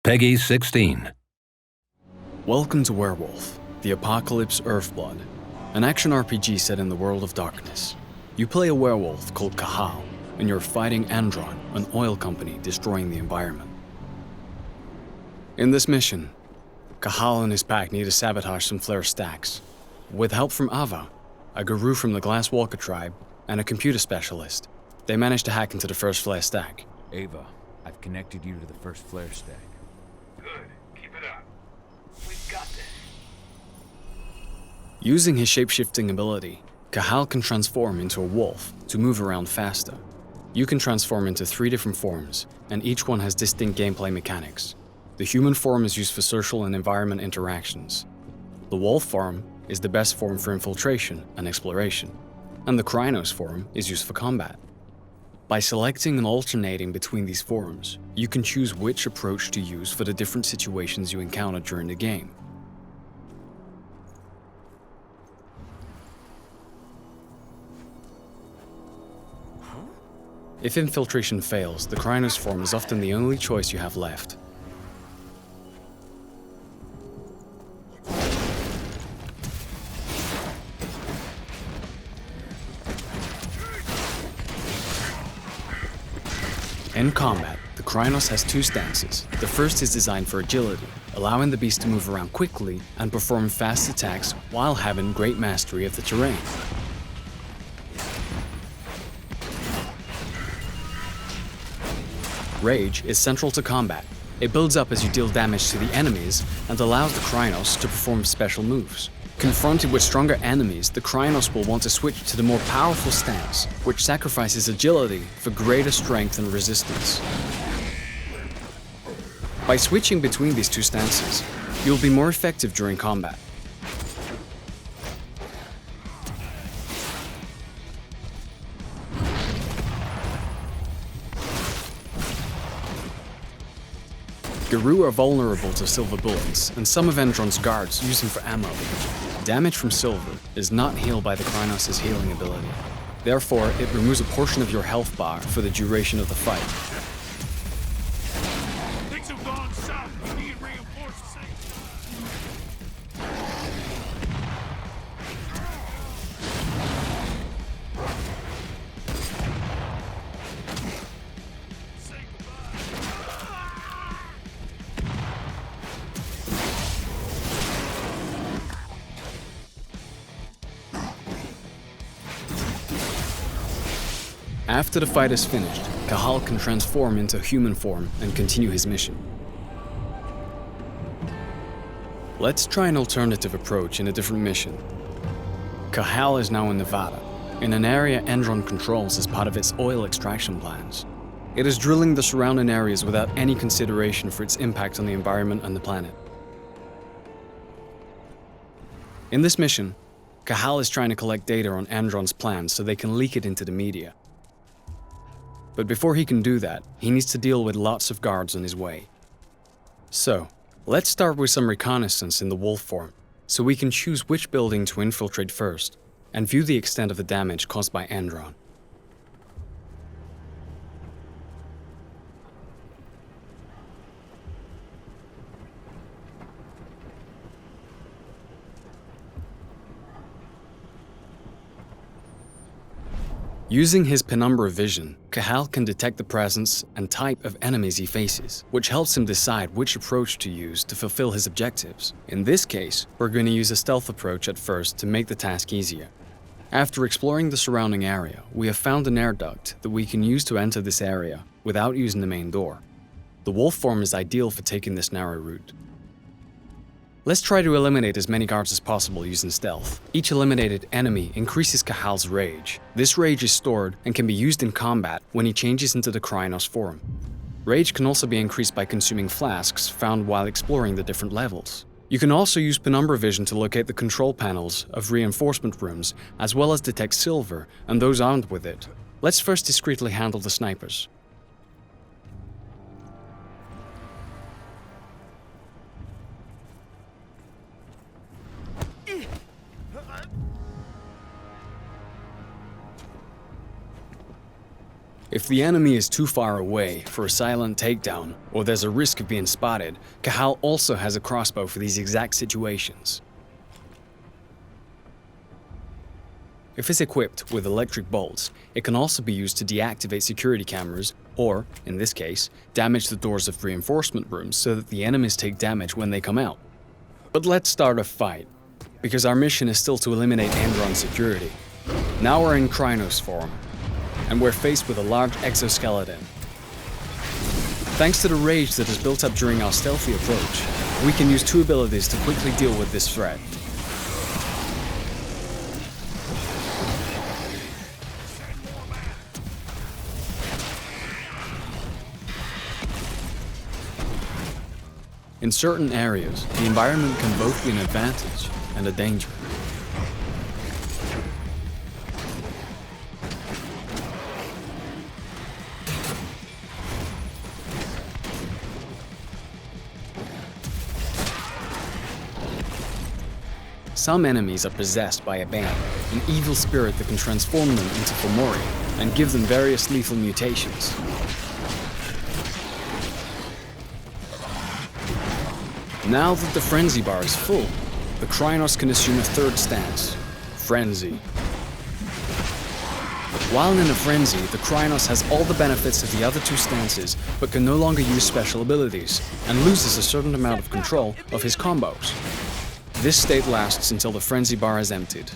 Peggy 16. Welcome to Werewolf, the Apocalypse Earthblood, an action RPG set in the world of darkness. You play a werewolf called Cahal, and you're fighting Endron, an oil company destroying the environment. In this mission, Cahal and his pack need to sabotage some flare stacks. With help from Ava, a guru from the Glasswalker tribe, and a computer specialist, they manage to hack into the first flare stack. Ava, I've connected you to the first flare stack. Good. Keep it up. We've got this. Using his shape-shifting ability, Cahal can transform into a wolf to move around faster. You can transform into 3 different forms, and each one has distinct gameplay mechanics. The human form is used for social and environment interactions. The wolf form is the best form for infiltration and exploration, and the Krynos form is used for combat. By selecting and alternating between these forms, you can choose which approach to use for the different situations you encounter during the game. If infiltration fails, the Krynos form is often the only choice you have left. In combat, the Krynos has 2 stances. The first is designed for agility, allowing the beast to move around quickly and perform fast attacks while having great mastery of the terrain. Rage is central to combat. It builds up as you deal damage to the enemies and allows the Krynos to perform special moves. Confronted with stronger enemies, the Krynos will want to switch to the more powerful stance, which sacrifices agility for greater strength and resistance. By switching between these 2 stances, you'll be more effective during combat. Guru are vulnerable to silver bullets, and some of Endron's guards use them for ammo. Damage from silver is not healed by the Krynos' healing ability. Therefore, it removes a portion of your health bar for the duration of the fight. Things have gone south. We need reinforcements. After the fight is finished, Cahal can transform into human form and continue his mission. Let's try an alternative approach in a different mission. Cahal is now in Nevada, in an area Endron controls as part of its oil extraction plans. It is drilling the surrounding areas without any consideration for its impact on the environment and the planet. In this mission, Cahal is trying to collect data on Endron's plans so they can leak it into the media. But before he can do that, he needs to deal with lots of guards on his way. So, let's start with some reconnaissance in the wolf form, so we can choose which building to infiltrate first, and view the extent of the damage caused by Endron. Using his penumbra vision, Cahal can detect the presence and type of enemies he faces, which helps him decide which approach to use to fulfill his objectives. In this case, we're going to use a stealth approach at first to make the task easier. After exploring the surrounding area, we have found an air duct that we can use to enter this area without using the main door. The wolf form is ideal for taking this narrow route. Let's try to eliminate as many guards as possible using stealth. Each eliminated enemy increases Cahal's rage. This rage is stored and can be used in combat when he changes into the Krynos form. Rage can also be increased by consuming flasks found while exploring the different levels. You can also use penumbra vision to locate the control panels of reinforcement rooms, as well as detect silver and those armed with it. Let's first discreetly handle the snipers. If the enemy is too far away for a silent takedown, or there's a risk of being spotted, Cahal also has a crossbow for these exact situations. If it's equipped with electric bolts, it can also be used to deactivate security cameras, or, in this case, damage the doors of reinforcement rooms so that the enemies take damage when they come out. But let's start a fight, because our mission is still to eliminate Endron's security. Now we're in Krynos form, and we're faced with a large exoskeleton. Thanks to the rage that is built up during our stealthy approach, we can use two abilities to quickly deal with this threat. In certain areas, the environment can both be an advantage and a danger. Some enemies are possessed by a bane, an evil spirit that can transform them into Fomori and give them various lethal mutations. Now that the frenzy bar is full, the Krynos can assume a third stance, Frenzy. While in a frenzy, the Krynos has all the benefits of the other two stances, but can no longer use special abilities, and loses a certain amount of control of his combos. This state lasts until the frenzy bar is emptied.